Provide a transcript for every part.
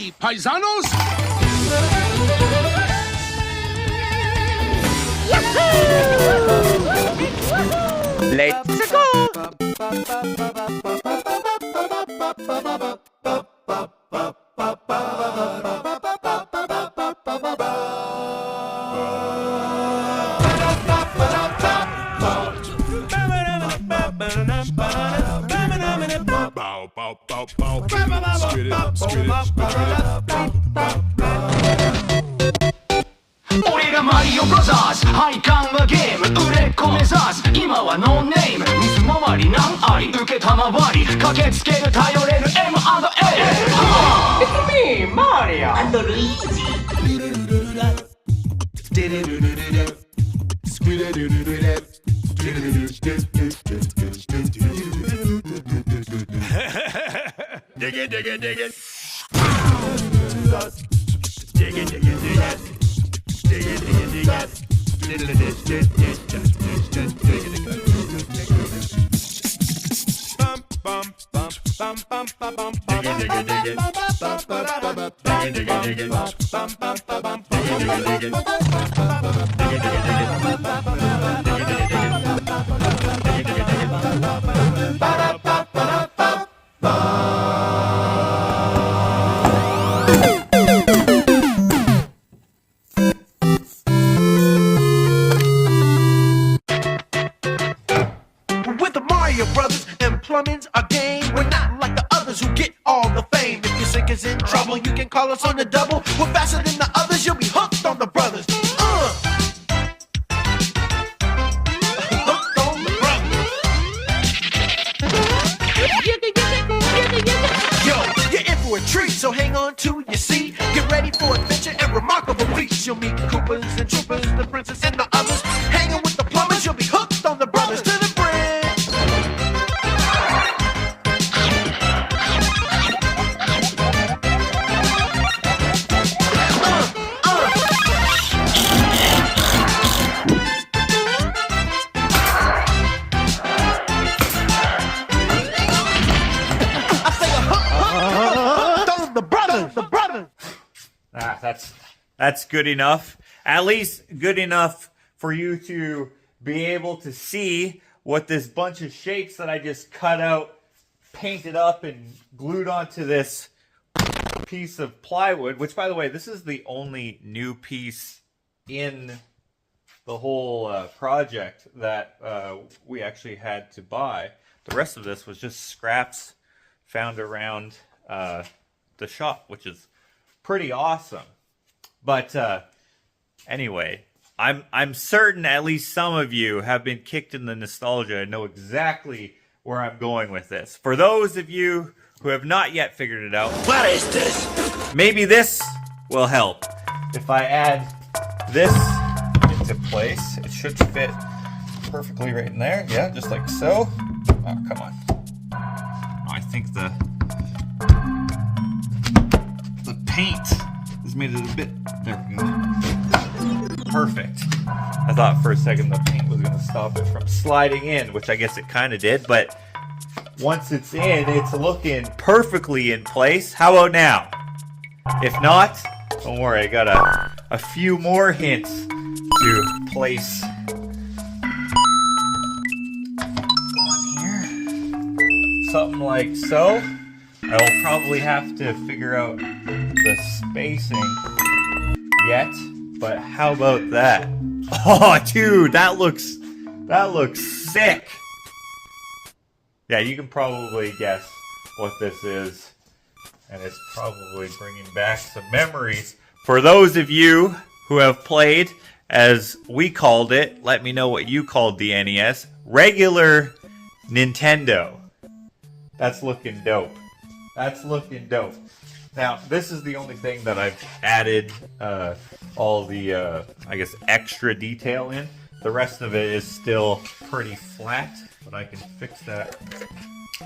ready, paisanos? Let's go!俺がマリオブラザーズ配管はゲーム売れっ子目指す今はノーネーム水回り何あり受けたまわり駆けつける頼れる M&A It's me, Mario and Luigi. Dig it, dig it, dig it. Dig it, dig it, dig it. Dig it, dig it, dig it. Diddle it, dig it, dig it. Bum, bum, bum, bum, bum, bum, bum. Dig it, dig it, dig it. Bum, bum, bum, bum. Dig it, dig it, dig it. Bum, bum, bum, bum. Dig it, dig it, dig it. Dig it, dig it, dig it. Dig it, dig it, dig it. Dig it, dig it, dig it. With the Mario Brothers and plumbing's a game. We're not like the others who get all the fame. If your sink is in trouble, you can call us on the double. We're faster than the others, you'll be hooked on the brothers. Hooked on the brothers. Yo, you're in for a treat, so hang on to your seat. Get ready for adventure and remarkable feats. You'll meet Koopas and Troopers, the princess and the others. Hanging with the plumbers, you'll be hooked on the brothers. To the bridge. That's good enough. At least good enough for you to be able to see what this bunch of shapes that I just cut out, painted up, and glued onto this piece of plywood, which, by the way, this is the only new piece in the whole project that we actually had to buy. The rest of this was just scraps found around the shop, which is pretty awesome. But anyway, I'm certain at least some of you have been kicked in the nostalgia and know exactly where I'm going with this. For those of you who have not yet figured it out, What is this? maybe this will help. If I add this into place, it should fit perfectly right in there. Yeah, just like so. Oh, come on. Oh, I think the paint has made it a bit... There we go. Perfect. I thought for a second the paint was going to stop it from sliding in, which I guess it kind of did, but once it's in, it's looking perfectly in place. How about now? If not, don't worry, I got a few more hints to place on here. Something like so. I will probably have to figure out the spacing yet, but how about that? Oh, dude, that looks sick. Yeah, you can probably guess what this is, and it's probably bringing back some memories. For those of you who have played, as we called it, let me know what you called the NES, regular Nintendo. That's looking dope. That's looking dope. Now, this is the only thing that I've added all the, I guess, extra detail in. The rest of it is still pretty flat, but I can fix that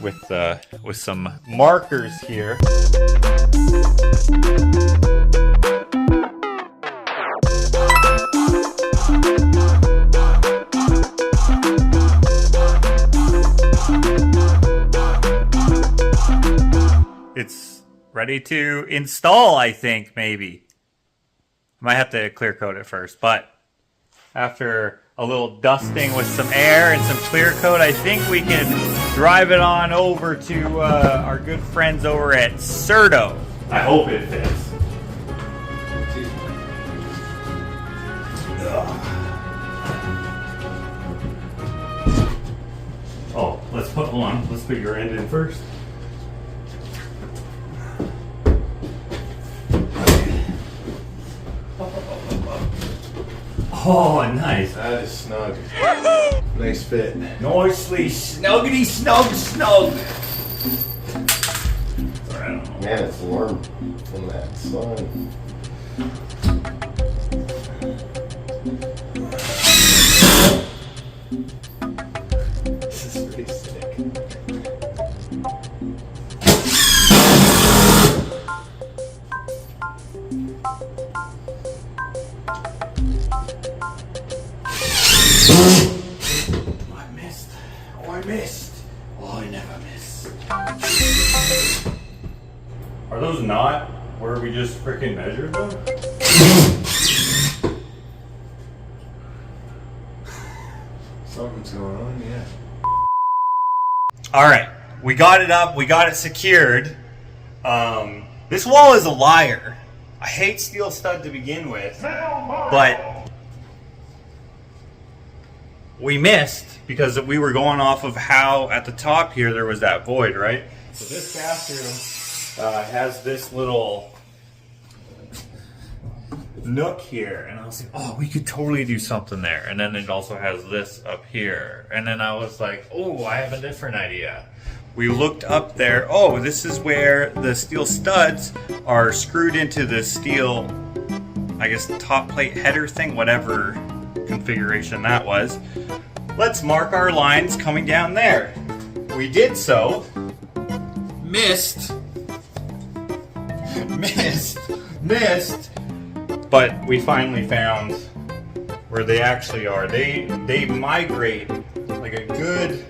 with some markers here. ready to install, I think, maybe. I might have to clear coat it first, but after a little dusting with some air and some clear coat, I think we can drive it on over to our good friends over at Cerdo. I hope it fits. Oh, hold on, let's put your end in first. Oh, nice. That is snug. Nice fit. Nicely snuggity snug. Sorry, I don't know. Man, it's warm from that sun. This is pretty sick. I never miss. Are those not where we just freaking measured them? Something's going on, yeah. Alright, we got it up, we got it secured. This wall is a liar. I hate steel stud to begin with, but we missed because we were going off of how at the top here there was that void, right? So this bathroom has this little nook here, and I was like, oh, we could totally do something there. And then it also has this up here, and then I was like, oh, I have a different idea. We looked up there. Oh, this is where the steel studs are screwed into the steel, I guess, top plate header thing, whatever configuration that was. Let's mark our lines coming down there. We did so. Missed. But we finally found where they actually are. They migrate like a good,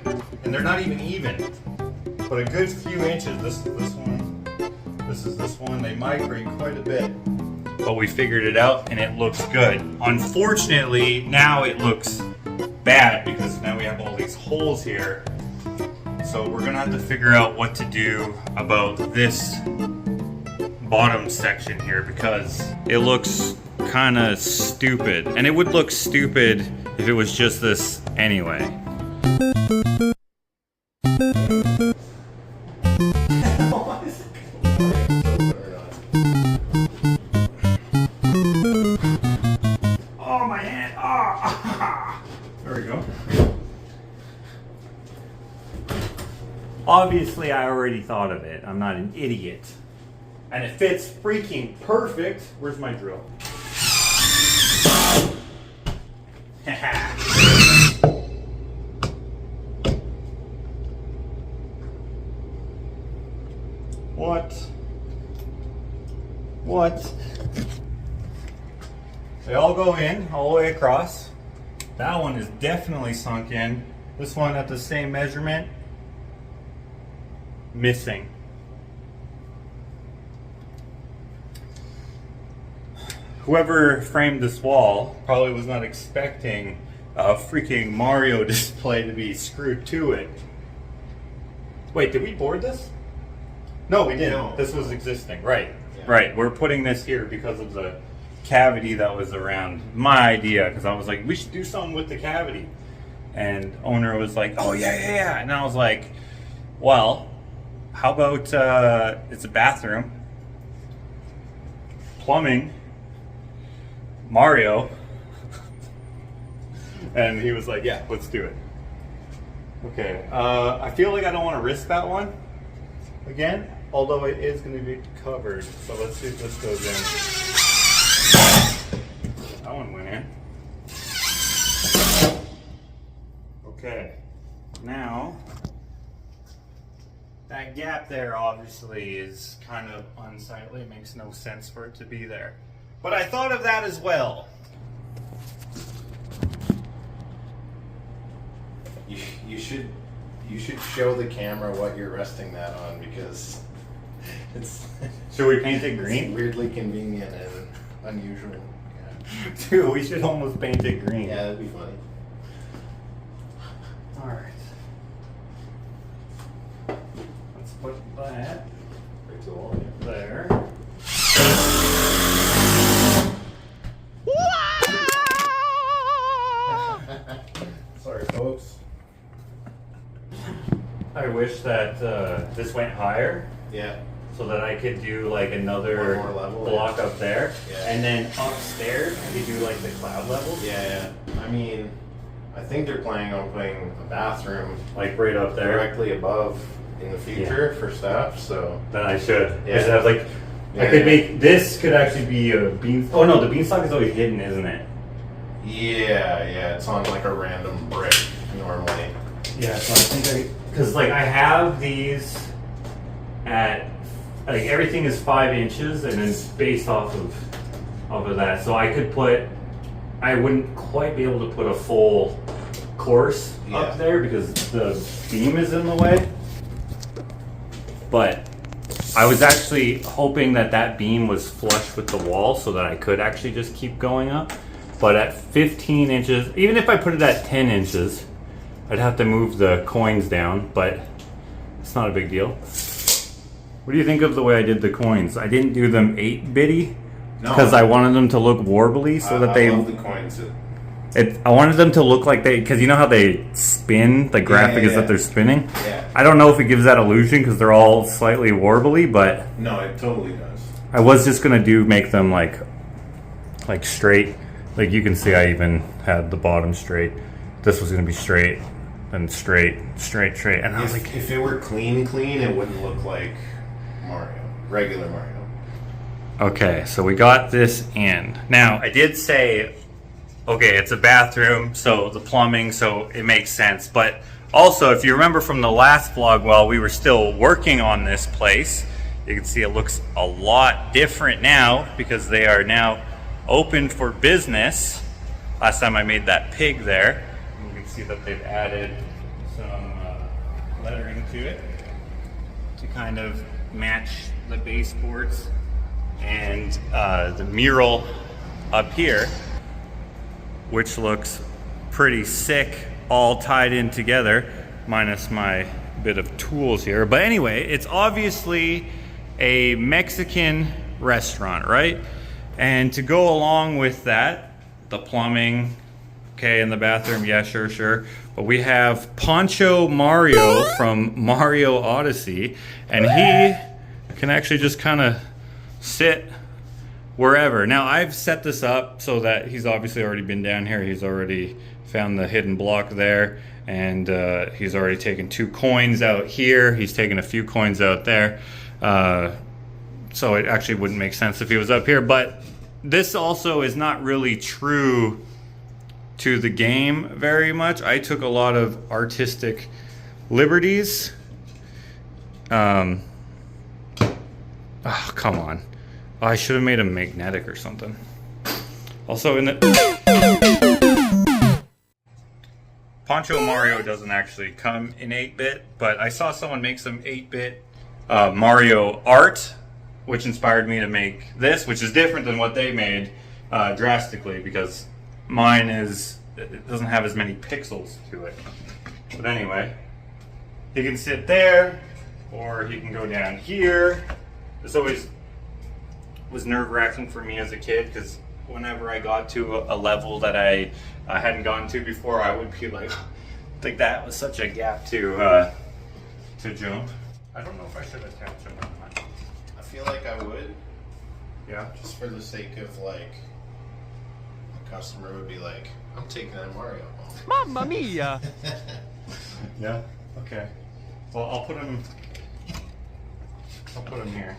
and they're not even, but a good few inches. This one, this one. They migrate quite a bit. But we figured it out, and it looks good. Unfortunately, now it looks bad because now we have all these holes here. So we're gonna have to figure out what to do about this bottom section here because it looks kind of stupid, and it would look stupid if it was just this anyway. Oh, my hand! Oh. There we go. Obviously, I already thought of it. I'm not an idiot. And it fits freaking perfect. Where's my drill? What? They all go in all the way across. That one is definitely sunk in. This one at the same measurement. Missing. Whoever framed this wall probably was not expecting a freaking Mario display to be screwed to it. Wait, did we board this? No, we didn't. No. This was existing, right? Yeah. Right. We're putting this here because of the cavity that was around. My idea, because I was like, we should do something with the cavity. And owner was like, oh yeah. And I was like, well, how about it's a bathroom, plumbing, Mario. And he was like, yeah, let's do it. Okay, I feel like I don't want to risk that one again, although it is going to be covered. So let's see if this goes in. That one went in. Okay, now that gap there obviously is kind of unsightly. It makes no sense for it to be there. But I thought of that as well. You should show the camera what you're resting that on, because It's Should we paint it green? weirdly convenient and unusual. Yeah. Dude, we should almost paint it green. Yeah, that'd be funny. Alright. Let's put that Right to the wall, yeah. there. Sorry, folks. I wish that this went higher Yeah. so that I could do like another One more level, block yeah. up there. Yeah. And then upstairs I could do like the cloud levels. Yeah. I mean, I think they're planning on putting a bathroom Like right up there. directly above in the future for staff, so. Then I should. Yeah. Because I was like, I Yeah. could make this could actually be a bean. Oh no, the beanstalk is always hidden, isn't it? Yeah, it's on like a random brick normally. Yeah, so I think because like I have these at like everything is 5 inches and then based off of that. So I could put, I wouldn't quite be able to put a full course Yeah. up there because the beam is in the way. But I was actually hoping that that beam was flush with the wall so that I could actually just keep going up. But at 15 inches, even if I put it at 10 inches, I'd have to move the coins down, but it's not a big deal. What do you think of the way I did the coins? I didn't do them 8-bitty No. because I wanted them to look warbly so that I they. love the coins. I wanted them to look like they, because you know how they spin. The graphic is yeah. that they're spinning. Yeah. I don't know if it gives that illusion because they're all slightly warbly, but No, it totally does. I was just gonna make them like straight. Like you can see, I even had the bottom straight. This was gonna be straight, and straight, and I was like, If it were clean, it wouldn't look like Mario, regular Mario. okay, so we got this in. Now I did say, okay, it's a bathroom, so the plumbing, so it makes sense. But also, if you remember from the last vlog, while we were still working on this place, you can see it looks a lot different now because they are now open for business. Last time I made that pig there. You can see that they've added some lettering to it to kind of match the baseboards and the mural up here, which looks pretty sick, all tied in together, minus my bit of tools here. But anyway, it's obviously a Mexican restaurant, right? And to go along with that, the plumbing, okay, in the bathroom, yeah, sure. But we have Poncho Mario from Mario Odyssey, and he can actually just kind of sit wherever. Now, I've set this up so that he's obviously already been down here. He's already found the hidden block there, and he's already taken 2 coins out here. He's taken a few coins out there. So it actually wouldn't make sense if he was up here. But this also is not really true to the game very much. I took a lot of artistic liberties. Oh, come on. Oh, I should have made him magnetic or something. Also, in the Poncho Mario doesn't actually come in 8-bit, but I saw someone make some 8-bit Mario art, which inspired me to make this, which is different than what they made drastically, because mine it doesn't have as many pixels to it. But anyway, he can sit there, or he can go down here. This always was nerve-wracking for me as a kid, because whenever I got to a level that I hadn't gone to before, I would be like, that was such a gap to jump. I don't know if I should attach him or not. I feel like I would, Yeah. just for the sake of like, the customer would be like, I'm taking that Mario home. Mamma mia! Yeah. Okay. Well, I'll put him here.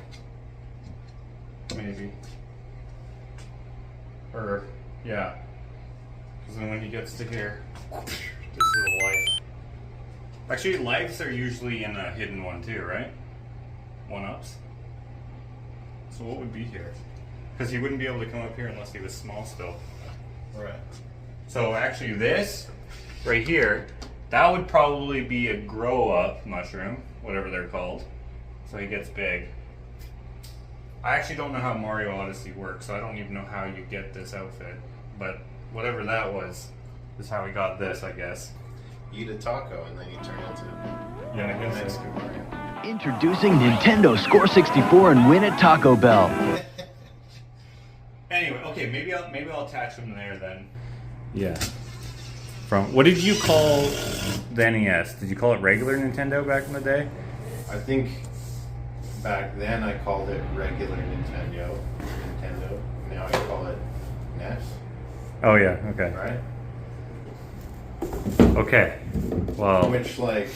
Maybe. Or yeah. Because then when he gets to here, this is a life. Actually, lives are usually in a hidden one too, right? 1-ups. So what would be here? Because he wouldn't be able to come up here unless he was small still. Right. So actually this, right here, that would probably be a grow-up mushroom, whatever they're called. So he gets big. I actually don't know how Mario Odyssey works, so I don't even know how you get this outfit. But whatever that was, is how we got this, I guess. Eat a taco and then you turn into Yeah, I guess so. Super Mario. Introducing Nintendo Score 64 and win at Taco Bell. Anyway, okay, maybe I'll attach them there then. Yeah. From what did you call the NES? Did you call it regular Nintendo back in the day? I think back then I called it regular Nintendo. Now I call it NES. Oh yeah, okay. Right? Okay. Well, Which like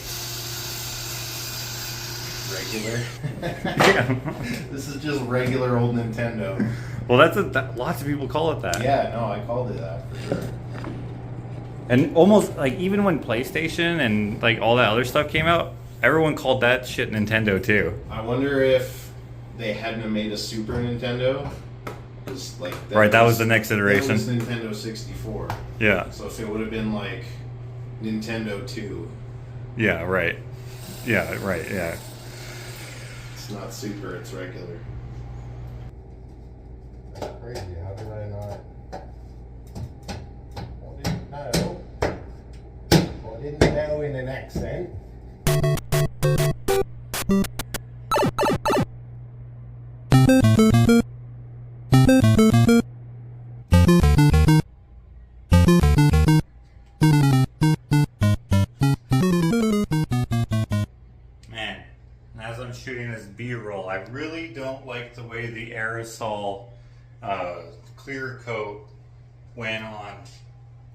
regular. This is just regular old Nintendo. well, lots of people call it that. Yeah, no, I called it that for sure. And almost like even when PlayStation and like all that other stuff came out, everyone called that shit Nintendo too. I wonder if they hadn't have made a Super Nintendo. Like That was the next iteration. That was Nintendo 64. Yeah. So if it would have been like Nintendo 2. Yeah. Right. Yeah. Right. Yeah. It's not Super, it's regular. That's crazy. How did I not? I didn't know in an accent. Man, as I'm shooting this B-roll, I really don't like the way the aerosol clear coat went on.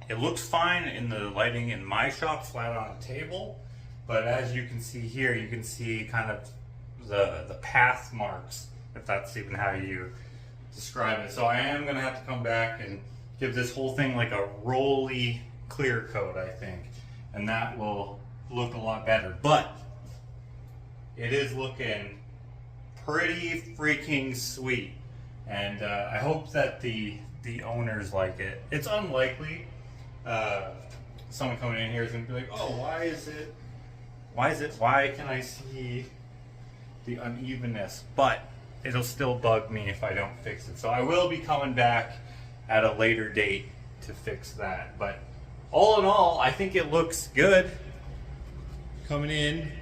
It looks fine in the lighting in my shop, flat on a table, but as you can see here, you can see kind of the path marks, if that's even how you describe it. So I am gonna have to come back and give this whole thing like a rolly clear coat, I think, and that will look a lot better. But it is looking pretty freaking sweet, and I hope that the owners like it. It's unlikely someone coming in here is gonna be like, oh, why can I see the unevenness? But it'll still bug me if I don't fix it. So I will be coming back at a later date to fix that. But all in all, I think it looks good. Coming in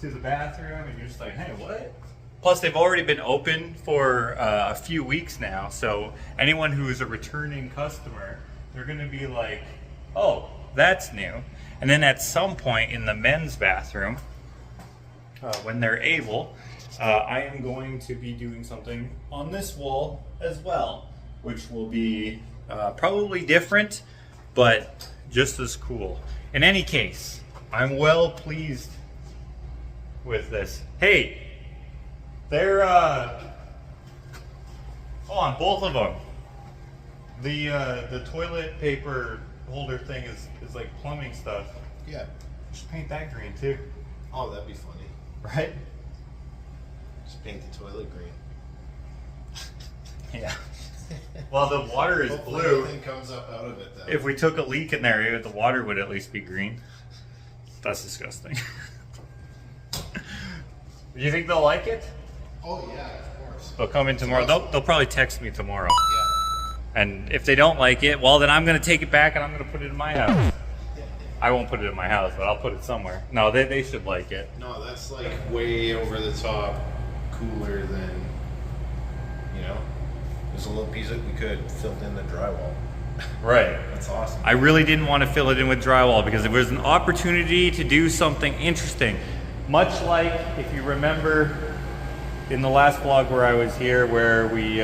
to the bathroom and you're just like, hey, what? Plus, they've already been open for a few weeks now. So anyone who is a returning customer, they're gonna be like, oh, that's new. And then at some point in the men's bathroom, when they're able, I am going to be doing something on this wall as well, which will be probably different, but just as cool. In any case, I'm well pleased with this. Hey, they're on both of them. The toilet paper holder thing is like plumbing stuff. Yeah. Just paint that green too. Oh, that'd be funny. Right? Just paint the toilet green. Yeah. Well, the water is Hopefully blue. nothing comes up out of it though. If we took a leak in there, the water would at least be green. That's disgusting. Do you think they'll like it? Oh yeah, of course. They'll come in tomorrow. They'll probably text me tomorrow. Yeah. And if they don't like it, well, then I'm going to take it back and I'm going to put it in my house. I won't put it in my house, but I'll put it somewhere. No, they should like it. No, that's like way over the top cooler than, you know, there's a little piece that we could fill in the drywall. Right. That's awesome. I really didn't want to fill it in with drywall because there was an opportunity to do something interesting. Much like, if you remember, in the last vlog where I was here, where we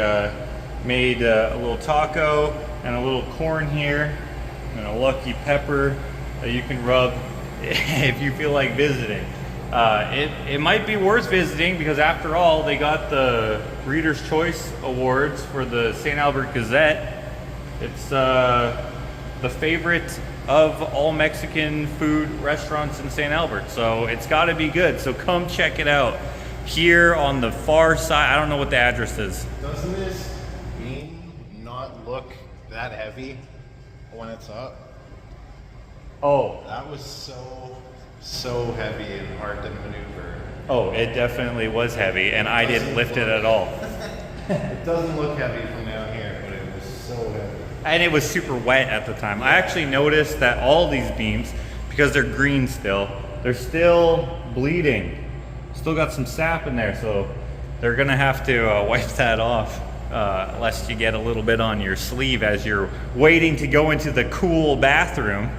made a little taco and a little corn here and a lucky pepper that you can rub if you feel like visiting. It might be worth visiting because after all, they got the Reader's Choice Awards for the St. Albert Gazette. It's the favorite of all Mexican food restaurants in St. Albert, so it's got to be good. So come check it out here on the far side. I don't know what the address is. Doesn't this bean not look that heavy when it's up? Oh, That was so heavy and hard to maneuver. oh, it definitely was heavy, and I didn't lift it at all. It doesn't look heavy from down here, but it was so heavy. And it was super wet at the time. I actually noticed that all these beams, because they're green still, they're still bleeding. Still got some sap in there, so they're gonna have to wipe that off, lest you get a little bit on your sleeve as you're waiting to go into the cool bathroom.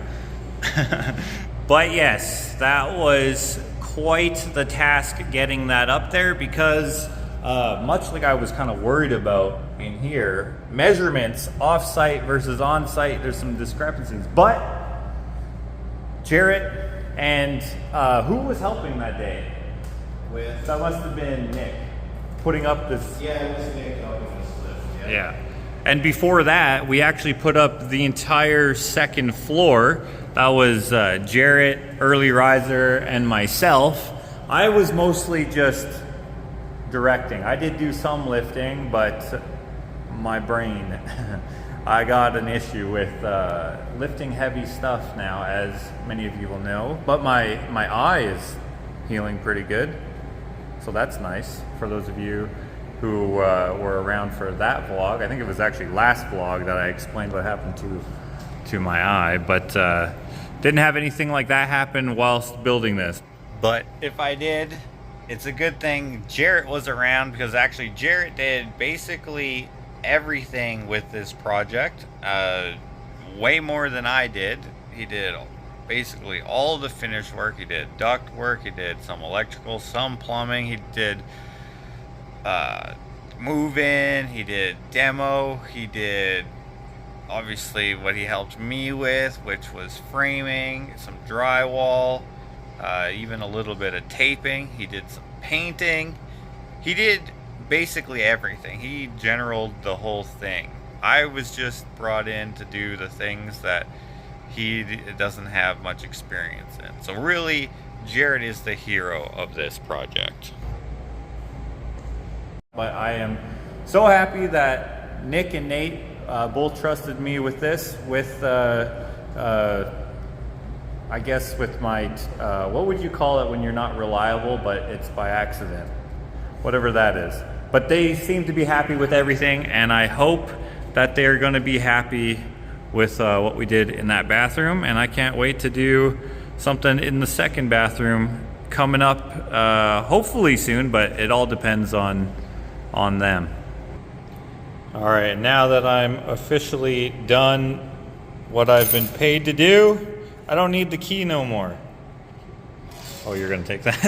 But yes, that was quite the task getting that up there, because much like I was kind of worried about in here, measurements off-site versus on-site, there's some discrepancies. But Jarrett and who was helping that day? That must have been Nick putting up this. Yeah, it was Nick helping us lift. Yeah. And before that, we actually put up the entire second floor. That was Jarrett, Early Riser, and myself. I was mostly just directing. I did do some lifting, but my brain, I got an issue with lifting heavy stuff now, as many of you will know. But my eye is healing pretty good, so that's nice for those of you who were around for that vlog. I think it was actually last vlog that I explained what happened to my eye, but didn't have anything like that happen whilst building this. But if I did, it's a good thing Jarrett was around, because actually Jarrett did basically everything with this project, way more than I did. He did basically all the finished work. He did duct work, he did some electrical, some plumbing, he did move-in, he did demo, he did obviously what he helped me with, which was framing, some drywall, even a little bit of taping. He did some painting. He did basically everything. He generaled the whole thing. I was just brought in to do the things that he doesn't have much experience in. So really, Jarrett is the hero of this project. But I am so happy that Nick and Nate both trusted me with this, with I guess with my, what would you call it when you're not reliable, but it's by accident? Whatever that is. But they seem to be happy with everything, and I hope that they're going to be happy with what we did in that bathroom, and I can't wait to do something in the second bathroom coming up, hopefully soon, but it all depends on them. All right, now that I'm officially done what I've been paid to do, I don't need the key no more. Oh, you're gonna take that?